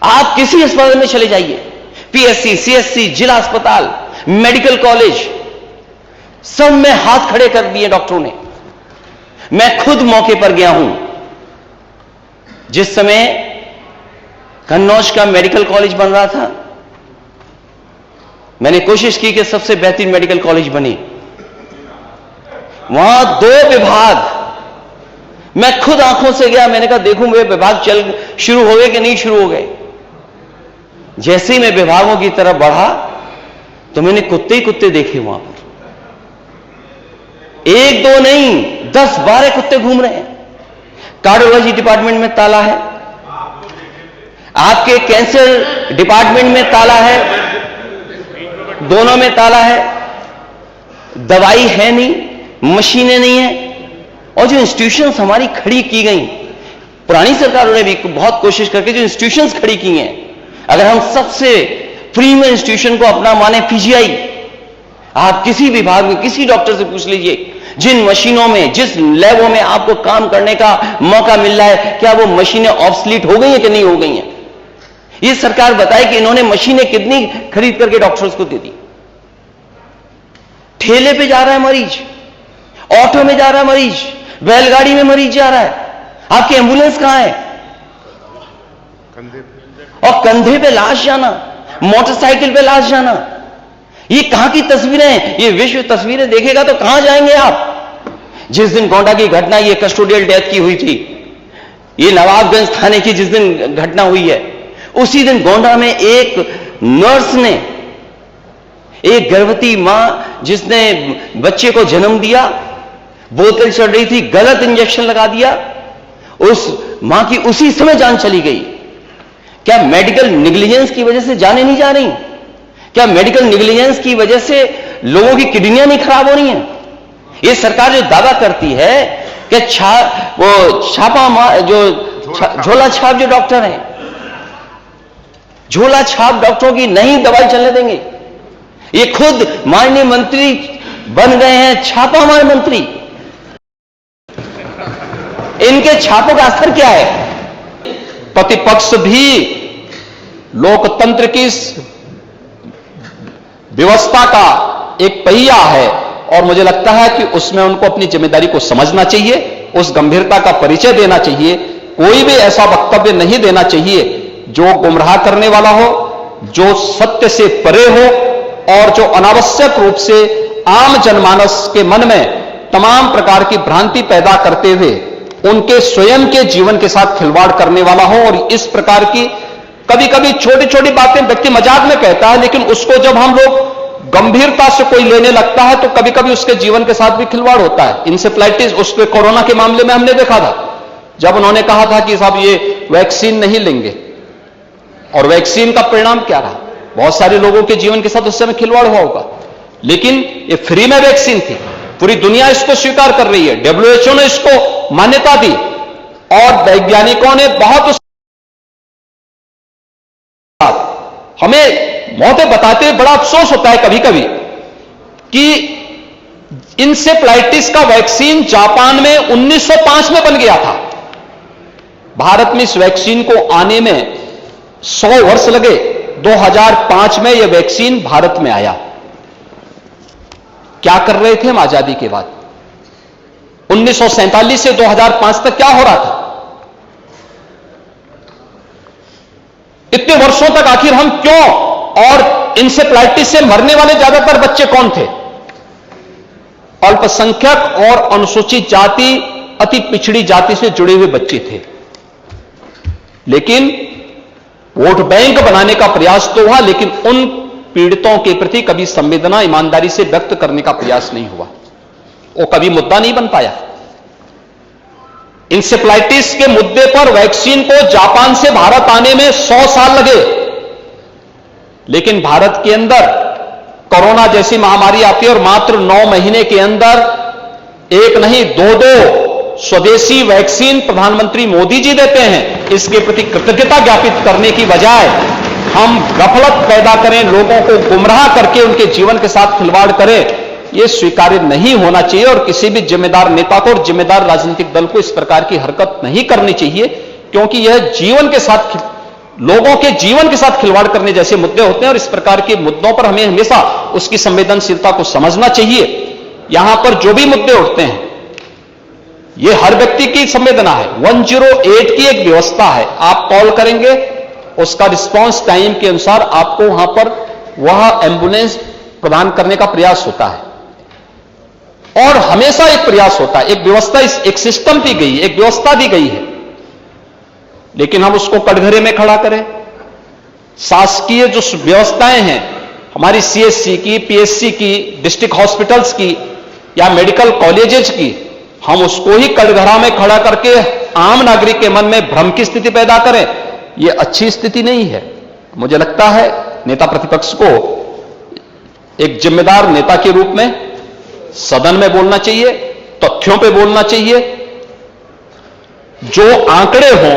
आप किसी अस्पताल में चले जाइए, पीएससी, सीएससी, जिला अस्पताल, मेडिकल कॉलेज, सब में हाथ खड़े कर दिए डॉक्टरों ने। मैं खुद मौके पर गया हूं जिस समय कन्नौज का मेडिकल कॉलेज बन रहा था। मैंने कोशिश की कि सबसे बेहतरीन मेडिकल कॉलेज बने। वहां 2 विभाग, मैं खुद आंखों से गया, मैंने कहा देखूं वे विभाग शुरू हो गए कि नहीं शुरू हो गए। जैसे ही मैं विभागों की तरफ बढ़ा तो मैंने कुत्ते ही कुत्ते देखे वहां पर। 1-2 नहीं, 10-12 कुत्ते घूम रहे हैं। कार्डियोलॉजी डिपार्टमेंट में ताला है, आपके कैंसर डिपार्टमेंट में ताला है, दोनों में ताला है, दवाई है नहीं, मशीनें नहीं है। और जो इंस्टीट्यूशंस हमारी खड़ी की गई, पुरानी सरकारों ने भी बहुत कोशिश करके जो इंस्टीट्यूशंस खड़ी की हैं, अगर हम सबसे प्रीमियम इंस्टीट्यूशन को अपना माने, पीजीआई, आप किसी विभाग में किसी डॉक्टर से पूछ लीजिए, जिन मशीनों में, जिस लैबों में आपको काम करने का मौका मिल रहा है, क्या वो मशीनें ऑब्सलीट हो गई हैं कि नहीं हो गई हैं? ये सरकार बताए कि इन्होंने मशीनें कितनी खरीद करके डॉक्टर्स को दे दी। ठेले पे जा रहा है मरीज, ऑटो में जा रहा है मरीज, बैलगाड़ी में मरीज जा रहा है, आपकी एम्बुलेंस कहां है? और कंधे पे लाश जाना, मोटरसाइकिल पे लाश जाना, ये कहां की तस्वीरें हैं? ये विश्व तस्वीरें देखेगा तो कहां जाएंगे आप? जिस दिन गोंडा की घटना, ये कस्टोडियल डेथ की हुई थी, ये नवाबगंज थाने की जिस दिन घटना हुई है, उसी दिन गोंडा में एक नर्स ने, एक गर्भवती मां जिसने बच्चे को जन्म दिया, बोतल चढ़ रही थी, गलत इंजेक्शन लगा दिया, उस मां की उसी समय जान चली गई। क्या मेडिकल नेग्लिजेंस की वजह से जानें नहीं जा रही? क्या मेडिकल नेग्लिजेंस की वजह से लोगों की किडनियां नहीं खराब हो रही हैं? ये सरकार जो दावा करती है कि झोला छाप जो डॉक्टर हैं, झोला छाप डॉक्टरों की नहीं दवाई चलने देंगे। ये खुद माननीय मंत्री बन गए हैं छापामार मंत्री। इनके छापों का असर क्या है? प्रतिपक्ष भी लोकतंत्र की व्यवस्था का एक पहिया है और मुझे लगता है कि उसमें उनको अपनी जिम्मेदारी को समझना चाहिए, उस गंभीरता का परिचय देना चाहिए। कोई भी ऐसा वक्तव्य नहीं देना चाहिए जो गुमराह करने वाला हो, जो सत्य से परे हो और जो अनावश्यक रूप से आम जनमानस के मन में तमाम प्रकार की भ्रांति पैदा करते हुए उनके स्वयं के जीवन के साथ खिलवाड़ करने वाला हो। और इस प्रकार की कभी कभी छोटी छोटी बातें व्यक्ति मजाक में कहता है, लेकिन उसको जब हम लोग गंभीरता से कोई लेने लगता है तो कभी कभी उसके जीवन के साथ भी खिलवाड़ होता है। इंसेफ्लाइटिस, उसके कोरोना के मामले में हमने देखा था, जब उन्होंने कहा था कि साहब ये वैक्सीन नहीं लेंगे, और वैक्सीन का परिणाम क्या रहा? बहुत सारे लोगों के जीवन के साथ उस समय खिलवाड़ हुआ होगा, लेकिन ये फ्री में वैक्सीन थी, पूरी दुनिया इसको स्वीकार कर रही है, WHO ने इसको मान्यता दी और वैज्ञानिकों ने बहुत हमें मौतें बताते हुए बड़ा अफसोस होता है कभी कभी कि इंसेफ्लाइटिस का वैक्सीन जापान में 1905 में बन गया था। भारत में इस वैक्सीन को आने में 100 वर्ष लगे। 2005 में यह वैक्सीन भारत में आया। क्या कर रहे थे हम आजादी के बाद? 1947 से 2005 तक क्या हो रहा था? इतने वर्षों तक आखिर हम क्यों, और इंसेफ्लाइटिस से मरने वाले ज्यादातर बच्चे कौन थे? अल्पसंख्यक और अनुसूचित जाति, अति पिछड़ी जाति से जुड़े हुए बच्चे थे। लेकिन वोट बैंक बनाने का प्रयास तो हुआ, लेकिन उन पीड़ितों के प्रति कभी संवेदना ईमानदारी से व्यक्त करने का प्रयास नहीं हुआ। वो कभी मुद्दा नहीं बन पाया। इंसेफ्लाइटिस के मुद्दे पर वैक्सीन को जापान से भारत आने में 100 साल लगे, लेकिन भारत के अंदर कोरोना जैसी महामारी आती है और मात्र 9 महीने के अंदर एक नहीं 2 स्वदेशी वैक्सीन प्रधानमंत्री मोदी जी देते हैं। इसके प्रति कृतज्ञता ज्ञापित करने की बजाय हम गफलत पैदा करें, लोगों को गुमराह करके उनके जीवन के साथ खिलवाड़ करें, यह स्वीकार्य नहीं होना चाहिए। और किसी भी जिम्मेदार नेता को और जिम्मेदार राजनीतिक दल को इस प्रकार की हरकत नहीं करनी चाहिए, क्योंकि यह जीवन के साथ लोगों के जीवन के साथ खिलवाड़ करने जैसे मुद्दे होते हैं और इस प्रकार के मुद्दों पर हमें हमेशा उसकी संवेदनशीलता को समझना चाहिए। यहां पर जो भी मुद्दे उठते हैं ये हर व्यक्ति की संवेदना है। 108 की एक व्यवस्था है, आप कॉल करेंगे उसका रिस्पांस टाइम के अनुसार आपको वहां पर वह एम्बुलेंस प्रदान करने का प्रयास होता है और हमेशा एक प्रयास होता है, एक व्यवस्था, एक सिस्टम दी गई, एक व्यवस्था दी गई है, लेकिन हम उसको कटघरे में खड़ा करें। शासकीय जो व्यवस्थाएं हैं हमारी सीएचसी की, पीएचसी की, डिस्ट्रिक्ट हॉस्पिटल्स की या मेडिकल कॉलेजेस की, हम उसको ही कटघरा में खड़ा करके आम नागरिक के मन में भ्रम की स्थिति पैदा करें, यह अच्छी स्थिति नहीं है। मुझे लगता है नेता प्रतिपक्ष को एक जिम्मेदार नेता के रूप में सदन में बोलना चाहिए, तथ्यों पे बोलना चाहिए, जो आंकड़े हों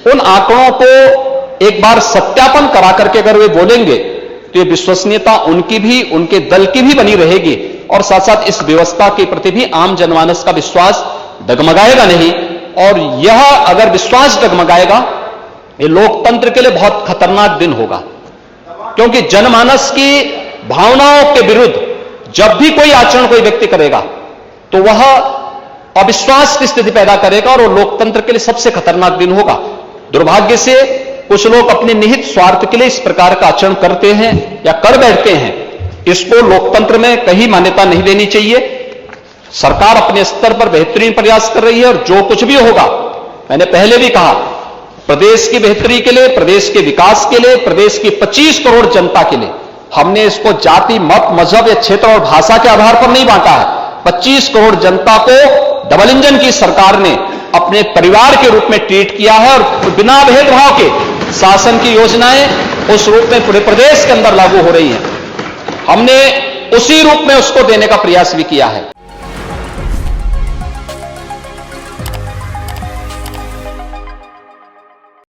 उन आंकड़ों को एक बार सत्यापन करा करके अगर वे बोलेंगे तो ये विश्वसनीयता उनकी भी, उनके दल की भी बनी रहेगी और साथ साथ इस व्यवस्था के प्रति भी आम जनमानस का विश्वास डगमगाएगा नहीं। और यह अगर विश्वास डगमगाएगा ये लोकतंत्र के लिए बहुत खतरनाक दिन होगा, क्योंकि जनमानस की भावनाओं के विरुद्ध जब भी कोई आचरण कोई व्यक्ति करेगा तो वह अविश्वास की स्थिति पैदा करेगा और वो लोकतंत्र के लिए सबसे खतरनाक दिन होगा। दुर्भाग्य से कुछ लोग अपने निहित स्वार्थ के लिए इस प्रकार का आचरण करते हैं या कर बैठते हैं, इसको लोकतंत्र में कहीं मान्यता नहीं देनी चाहिए। सरकार अपने स्तर पर बेहतरीन प्रयास कर रही है और जो कुछ भी होगा, मैंने पहले भी कहा, प्रदेश की बेहतरी के लिए, प्रदेश के विकास के लिए, प्रदेश की 25 करोड़ जनता के लिए हमने इसको जाति, मत, मजहब या क्षेत्र और भाषा के आधार पर नहीं बांटा है। 25 करोड़ जनता को डबल इंजन की सरकार ने अपने परिवार के रूप में ट्रीट किया है और बिना भेदभाव के शासन की योजनाएं उस रूप में पूरे प्रदेश के अंदर लागू हो रही हैं। हमने उसी रूप में उसको देने का प्रयास भी किया है।